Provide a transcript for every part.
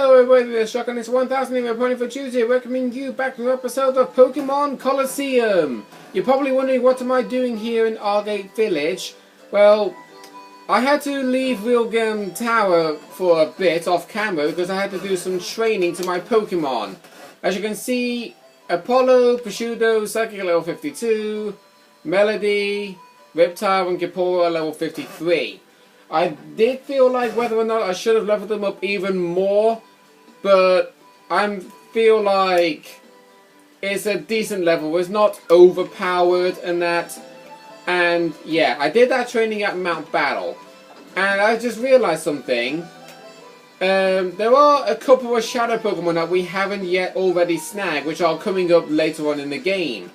Hello everybody, this is Shotgun. It's 1000 in my pony for Tuesday, welcoming you back to an episode of Pokémon Colosseum. You're probably wondering, what am I doing here in Argate Village? Well, I had to leave Wilgem Tower for a bit off camera because I had to do some training to my Pokémon. As you can see, Apollo, Prosciutto, Psychic level 52, Melody, Reptile and Gipora level 53. I did feel like whether or not I should have leveled them up even more, but I feel like it's a decent level. It's not overpowered and that. And yeah, I did that training at Mount Battle. And I just realized something. There are a couple of Shadow Pokemon that we haven't yet already snagged, which are coming up later on in the game.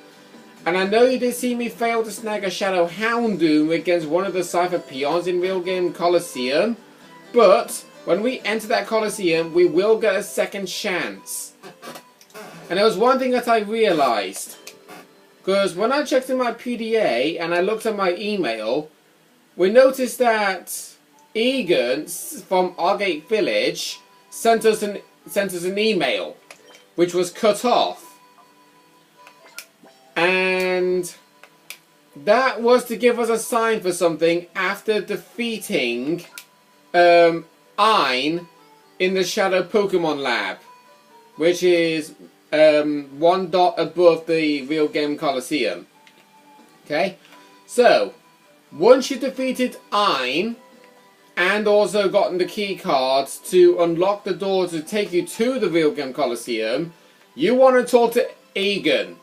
And I know you did see me fail to snag a Shadow Houndoom against one of the Cypher Peons in Real Game Colosseum. But when we enter that Colosseum, we will get a second chance. And there was one thing that I realized. Because when I checked in my PDA and I looked at my email, we noticed that Egan from Argate Village sent us an email, which was cut off. And that was to give us a sign for something after defeating Ein in the Shadow Pokemon Lab, which is one dot above the Real Game Colosseum. Okay, so once you defeated Ein and also gotten the key cards to unlock the door to take you to the Real Game Colosseum, you want to talk to Egan.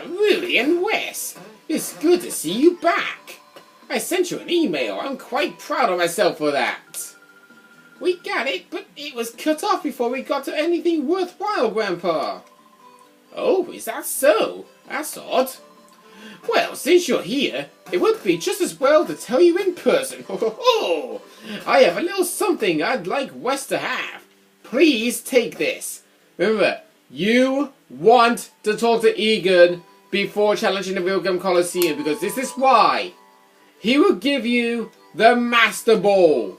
Rudy and Wes, it's good to see you back. I sent you an email. I'm quite proud of myself for that. We got it, but it was cut off before we got to anything worthwhile, Grandpa. Oh, is that so? That's odd. Well, since you're here, it would be just as well to tell you in person. I have a little something I'd like Wes to have. Please take this. Remember, you want to talk to Egan before challenging the Real Game Colosseum, because this is why. He will give you the Master Ball.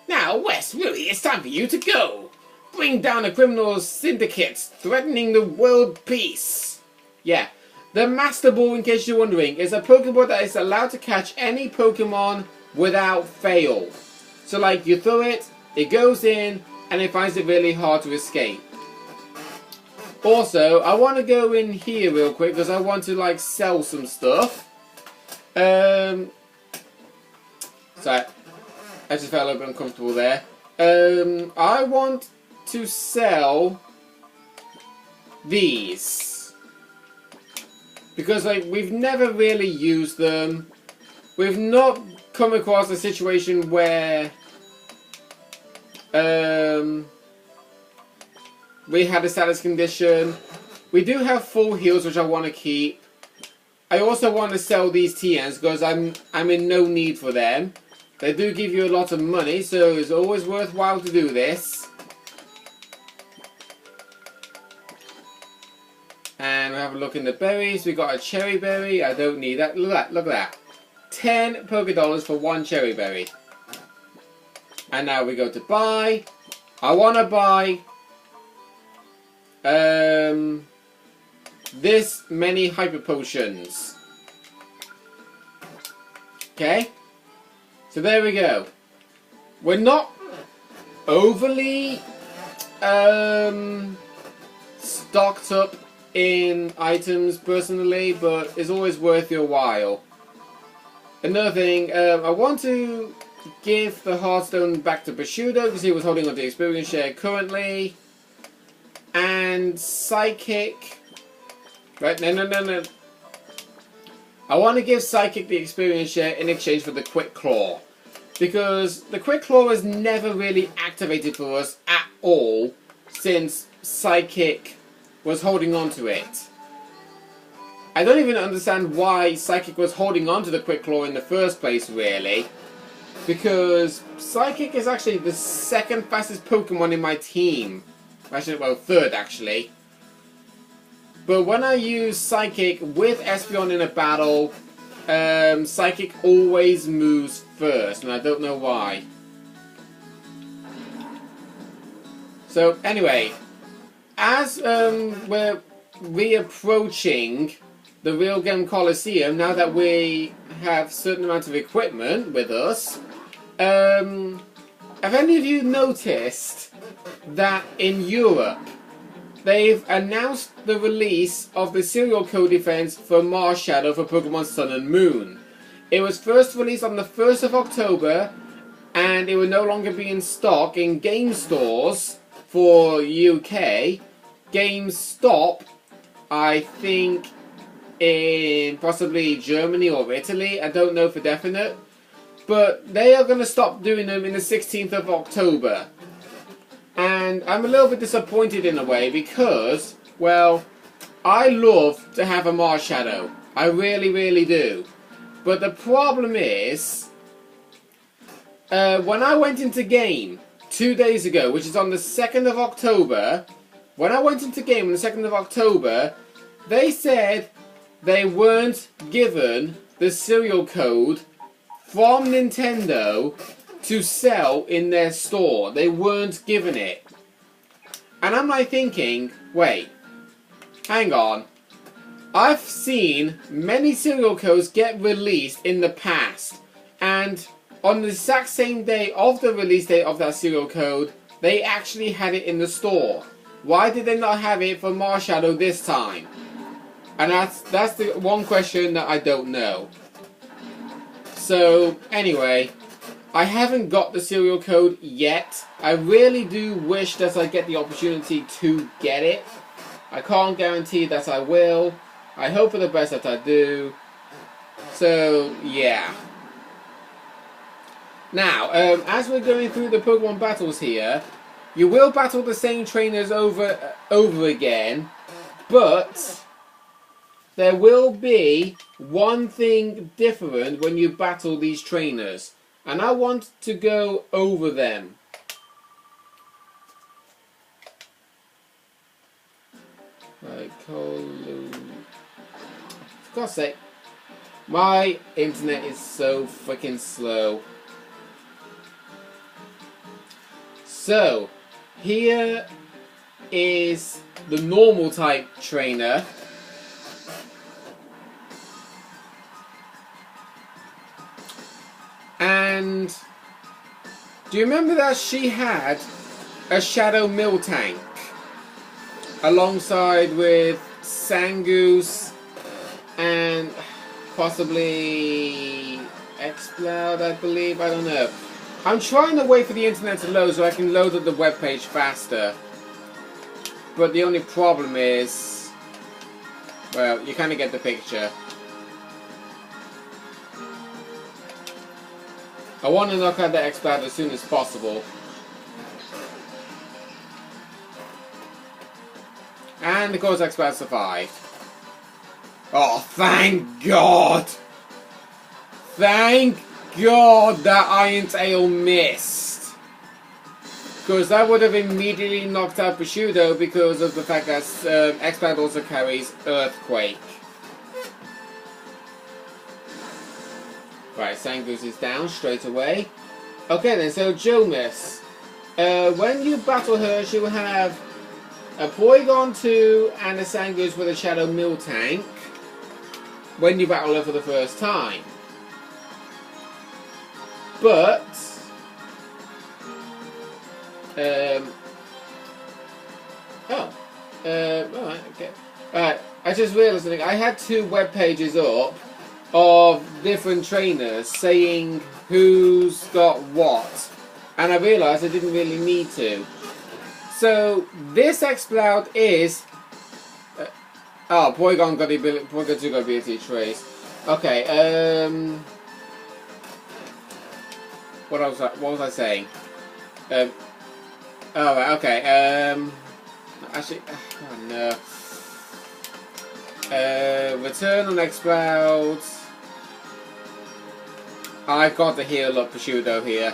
Now, Wes, really, it's time for you to go. Bring down the criminal syndicates threatening the world peace. Yeah, the Master Ball, in case you're wondering, is a Pokemon that is allowed to catch any Pokemon without fail. So, like, you throw it, it goes in, and it finds it really hard to escape. Also, I want to go in here real quick because I want to like sell some stuff. Sorry, I just felt a little bit uncomfortable there. I want to sell these because like we've never really used them. We've not come across a situation where we had a status condition. We do have full heals, which I want to keep. I also want to sell these TNs because I'm in no need for them. They do give you a lot of money, so it's always worthwhile to do this. And we have a look in the berries. We got a cherry berry. I don't need that. Look at that. Look at that. 10 Pokédollars for one cherry berry. And now we go to buy. I want to buy this many hyper potions. Okay, so there we go. We're not overly stocked up in items personally, but it's always worth your while. Another thing, I want to give the Hearthstone back to Prosciutto because he was holding on to the experience share currently. And Psychic. Right, no. I want to give Psychic the experience share in exchange for the Quick Claw. Because the Quick Claw has never really activated for us at all since Psychic was holding on to it. I don't even understand why Psychic was holding on to the Quick Claw in the first place, really. Because Psychic is actually the second fastest Pokemon in my team. Actually, well, third, actually. But when I use Psychic with Espeon in a battle, Psychic always moves first, and I don't know why. So anyway, as we're reapproaching the real game Colosseum, now that we have certain amount of equipment with us, have any of you noticed that in Europe they've announced the release of the serial code events for Mars Shadow for Pokemon Sun and Moon? It was first released on the 1st of October, and it will no longer be in stock in game stores for UK. GameStop, I think, in possibly Germany or Italy, I don't know for definite, but they are going to stop doing them in the 16th of October. And I'm a little bit disappointed in a way because, well, I love to have a Mars Shadow. I really, really do. But the problem is, when I went into game 2 days ago, which is on the 2nd of October, when I went into game on the 2nd of October, they said they weren't given the serial code from Nintendo to sell in their store. They weren't given it. And I'm like thinking, wait, hang on. I've seen many serial codes get released in the past, and on the exact same day of the release date of that serial code, they actually had it in the store. Why did they not have it for Mars Shadow this time? And that's the one question that I don't know. So, anyway, I haven't got the serial code yet. I really do wish that I get the opportunity to get it. I can't guarantee that I will. I hope for the best that I do. So, yeah. Now, as we're going through the Pokemon battles here, you will battle the same trainers over again, but there will be one thing different when you battle these trainers, and I want to go over them. Right, for God's sake, my internet is so freaking slow. So, here is the normal type trainer. And do you remember that she had a Shadow Miltank alongside with Sangoose and possibly Xcloud, I believe, I don't know. I'm trying to wait for the internet to load so I can load up the webpage faster. But the only problem is, well, you kind of get the picture. I want to knock out the Xcloud as soon as possible. And of course Xcloud survived. Oh, thank God! Thank God that Iron Tail missed! Because that would have immediately knocked out Prosciutto because of the fact that Xcloud also carries Earthquake. Right, Sangoose is down straight away. Okay then, so Jomis. When you battle her, she will have a Porygon 2 and a Sangoose with a Shadow Miltank when you battle her for the first time. But alright, okay. Alright, I just realised something. I had 2 web pages up of different trainers saying who's got what, and I realised I didn't really need to. So this Xcloud is Porygon got the ability, Porygon 2 got the ability to trace. Okay, what was I saying? Alright, okay, actually, oh no. Return on Xcloud. I've got to heal up Prosciutto here.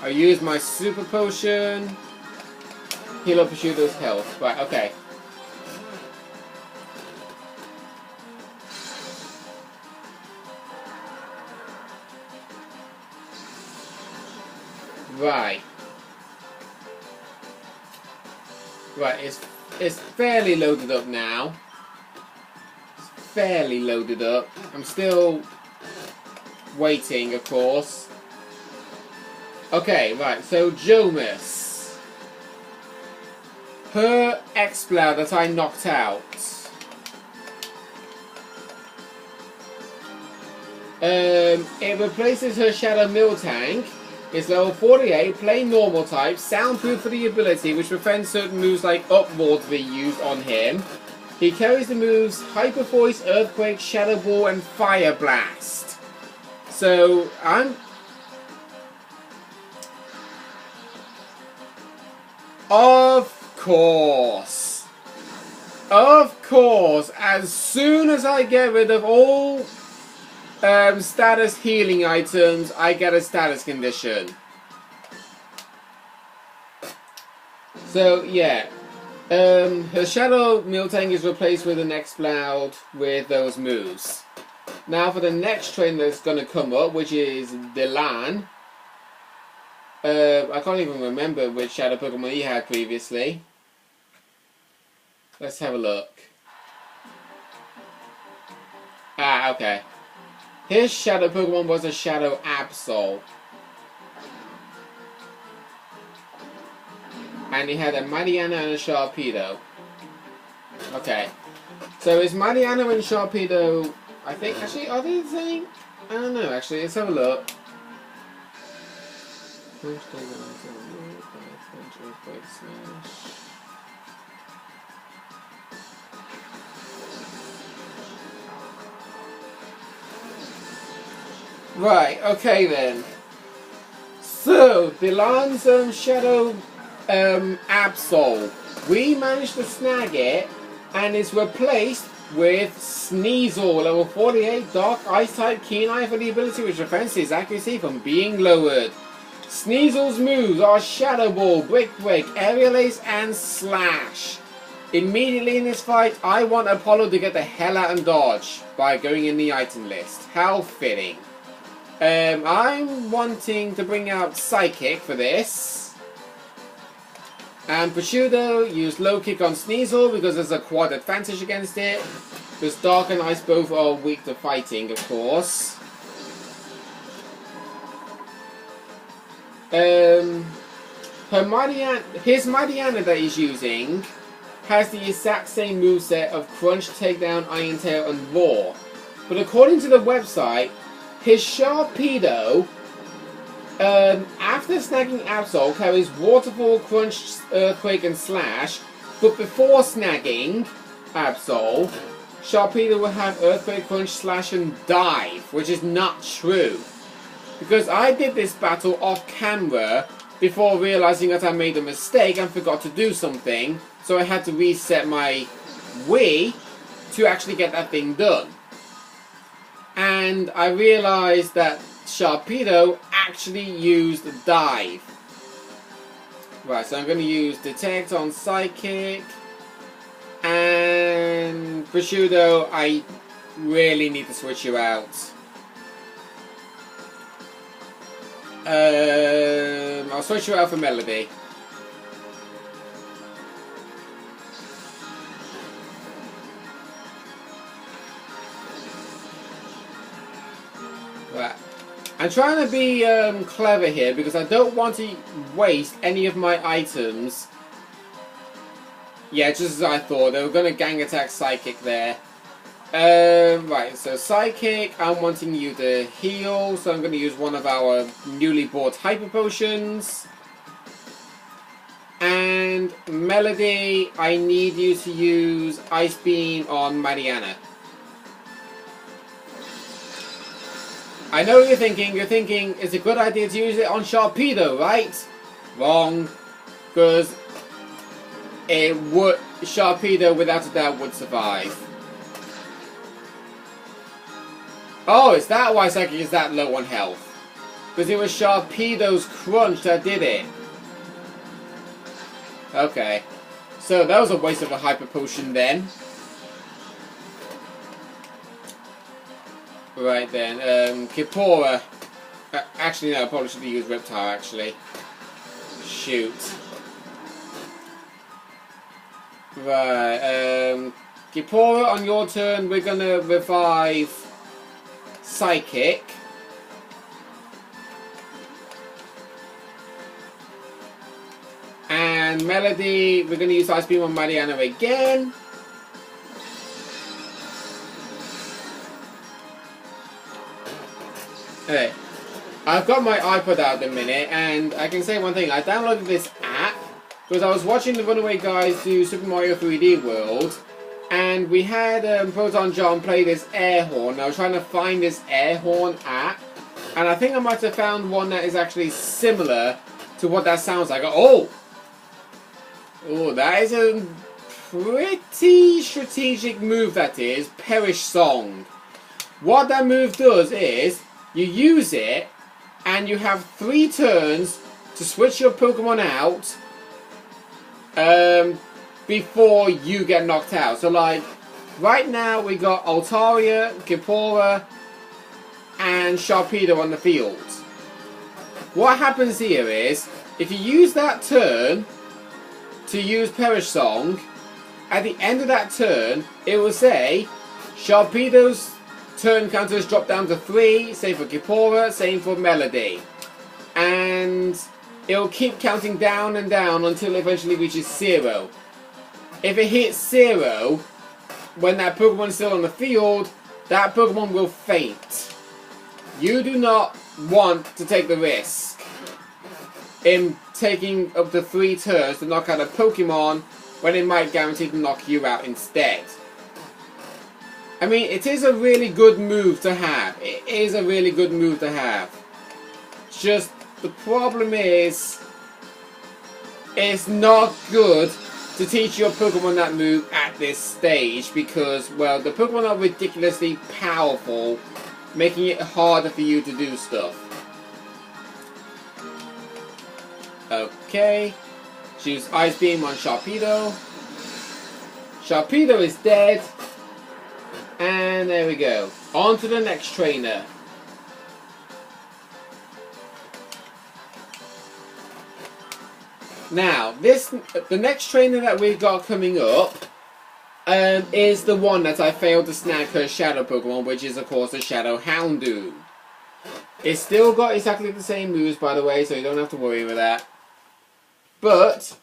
I use my Super Potion. Heal up Prosciutto's health. Right, okay. Right. Right, it's fairly loaded up now. It's fairly loaded up. I'm still waiting, of course. Okay, right, so Jomas. Her Exploud that I knocked out. It replaces her Shadow Miltank. It's level 48, plain normal type, soundproof for the ability, which prevents certain moves like Uproar to be used on him. He carries the moves Hyper Voice, Earthquake, Shadow Ball, and Fire Blast. So, Of course, as soon as I get rid of all status healing items, I get a status condition. So, yeah. Her Shadow Miltank is replaced with an Exploud with those moves. Now for the next train that's going to come up, which is Delan. I can't even remember which Shadow Pokemon he had previously. Let's have a look. Ah, okay. His Shadow Pokemon was a Shadow Absol. And he had a Mariana and a Sharpedo. Okay. So is Mariana and Sharpedo... I think, actually, are they the same? I don't know, actually. Let's have a look. Right, okay then. So, Delan's Shadow Absol. We managed to snag it, and it's replaced with Sneasel, level 48, Dark Ice type, Keen Eye for the ability which prevents his accuracy from being lowered. Sneasel's moves are Shadow Ball, Brick Break, Aerial Ace, and Slash. Immediately in this fight, I want Apollo to get the hell out and dodge by going in the item list. How fitting. I'm wanting to bring out Psychic for this. And Prosciutto used Low Kick on Sneasel because there's a quad advantage against it. Because Dark and Ice both are weak to fighting, of course. His Mariana that he's using has the exact same moveset of Crunch, Takedown, Iron Tail, and Roar. But according to the website, his Sharpedo, after snagging Absol, carries Waterfall, Crunch, Earthquake, and Slash. But before snagging Absol, Sharpedo will have Earthquake, Crunch, Slash, and Dive, which is not true. Because I did this battle off camera before realizing that I made a mistake and forgot to do something, so I had to reset my Wii to actually get that thing done. And I realized that Sharpedo actually used Dive. Right, so I'm going to use Detect on Psychic. And Prosciutto, I really need to switch you out. I'll switch you out for Melody. Right. I'm trying to be clever here because I don't want to waste any of my items. Yeah, just as I thought. They were going to gang attack Psychic there. Right, so Psychic, I'm wanting you to heal, so I'm going to use one of our newly bought Hyper Potions. And Melody, I need you to use Ice Beam on Mariana. I know what you're thinking, it's a good idea to use it on Sharpedo, right? Wrong, because Sharpedo without a doubt would survive. Oh, is that why Psychic is that low on health? Because it was Sharpedo's Crunch that did it. Okay. So that was a waste of a Hyper Potion then. Right then, Kippora. Actually no, I probably should have used Reptile actually. Shoot. Right, Gipora, on your turn, we're gonna revive Psychic. And Melody, we're gonna use Ice Beam on Mariana again. Okay, I've got my iPod out at the minute, and I can say one thing. I downloaded this app because I was watching the Runaway Guys do Super Mario 3D World, and we had Proton John play this air horn. I was trying to find this air horn app, and I think I might have found one that is actually similar to what that sounds like. Oh, that is a pretty strategic move. That is Perish Song. What that move does is you use it, and you have 3 turns to switch your Pokemon out before you get knocked out. So, like, right now we got Altaria, Gipora, and Sharpedo on the field. What happens here is, if you use that turn to use Perish Song, at the end of that turn, it will say Sharpedo's turn counters drop down to 3, same for Gipora, same for Melody. And it'll keep counting down and down until it eventually reaches 0. If it hits 0, when that Pokemon is still on the field, that Pokemon will faint. You do not want to take the risk in taking up to 3 turns to knock out a Pokemon when it might guarantee to knock you out instead. I mean, it is a really good move to have. It is a really good move to have. Just, the problem is, it's not good to teach your Pokemon that move at this stage because, well, the Pokemon are ridiculously powerful, making it harder for you to do stuff. Okay. Choose Ice Beam on Sharpedo. Sharpedo is dead. And there we go. On to the next trainer. Now, the next trainer that we've got coming up is the one that I failed to snag her Shadow Pokemon, which is, of course, the Shadow Houndoom. It's still got exactly the same moves, by the way, so you don't have to worry about that. But,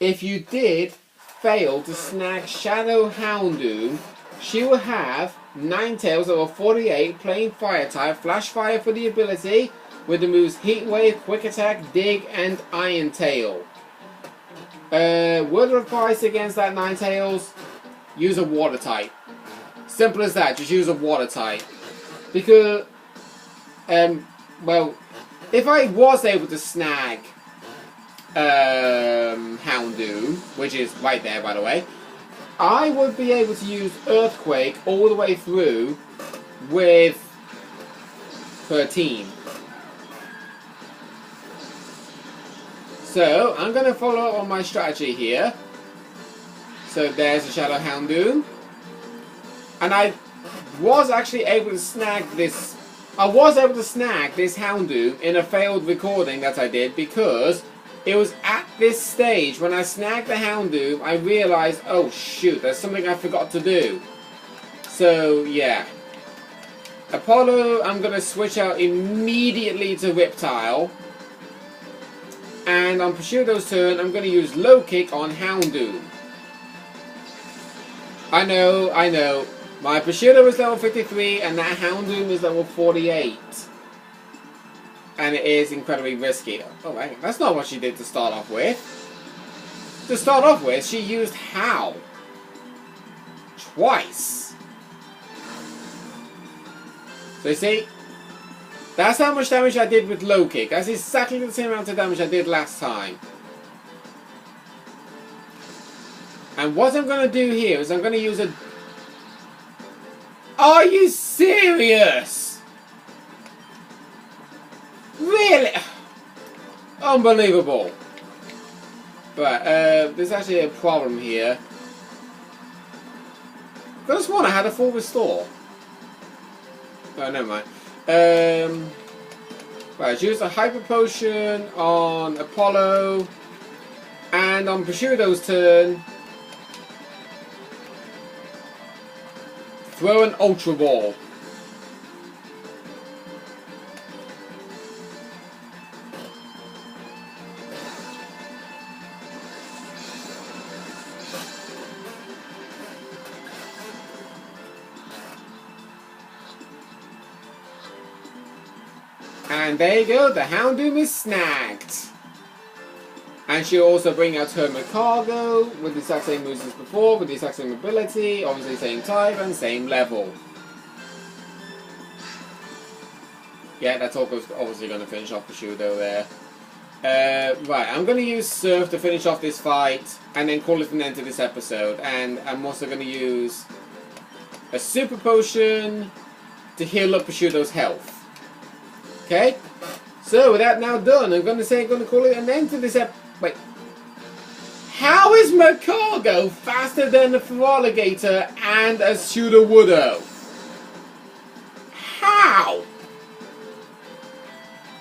if you did fail to snag Shadow Houndoom, she will have Ninetales over 48, plain Fire type, Flash Fire for the ability, with the moves Heat Wave, Quick Attack, Dig, and Iron Tail. Word of advice against that Ninetales, use a Water type. Simple as that, just use a Water type. Because, well, if I was able to snag Houndoom, which is right there by the way, I would be able to use Earthquake all the way through with her team. So, I'm going to follow on my strategy here. So, there's a Shadow Houndoom. And I was actually able to snag this. I was able to snag this Houndoom in a failed recording that I did because it was at this stage when I snagged the Houndoom, I realised, oh shoot, there's something I forgot to do. So, yeah. Apollo, I'm going to switch out immediately to Riptile. And on Pseudo's turn, I'm going to use Low Kick on Houndoom. I know. My Pseudo is level 53 and that Houndoom is level 48. And it is incredibly risky. Oh, right. That's not what she did to start off with. To start off with, she used Howl. Twice. So you see, that's how much damage I did with Low Kick. That's exactly the same amount of damage I did last time. And what I'm going to do here is I'm going to use a... Are you serious? Really? Unbelievable. But, there's actually a problem here. I could have sworn I had a full restore. Oh, never mind. Right, use a Hyper Potion on Apollo. And on Pseudo's turn, throw an Ultra Ball. And there you go, the Houndoom is snagged. And she'll also bring out her Cargo with the exact same moves as before, with the exact same ability, obviously same type and same level. Yeah, that's obviously going to finish off Pseudo there. Right, I'm going to use Surf to finish off this fight, and then call it an end to this episode. And I'm also going to use a Super Potion to heal up Pseudo's health. Okay? So, with that now done, I'm going to call it an end to this episode. Wait. How is Macargo faster than a Feraligatr and a Sudowoodo? How?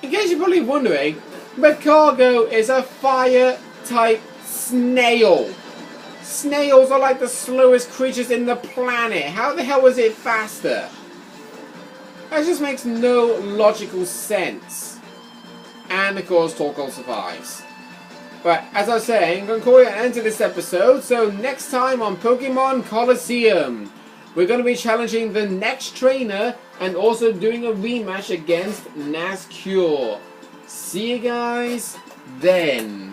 In case you're probably wondering, Macargo is a fire-type snail. Snails are like the slowest creatures in the planet. How the hell is it faster? That just makes no logical sense. And of course, Torkoal survives. But as I was saying, I'm going to call it an end to this episode. So next time on Pokemon Colosseum, we're going to be challenging the next trainer and also doing a rematch against Nazcure. See you guys then.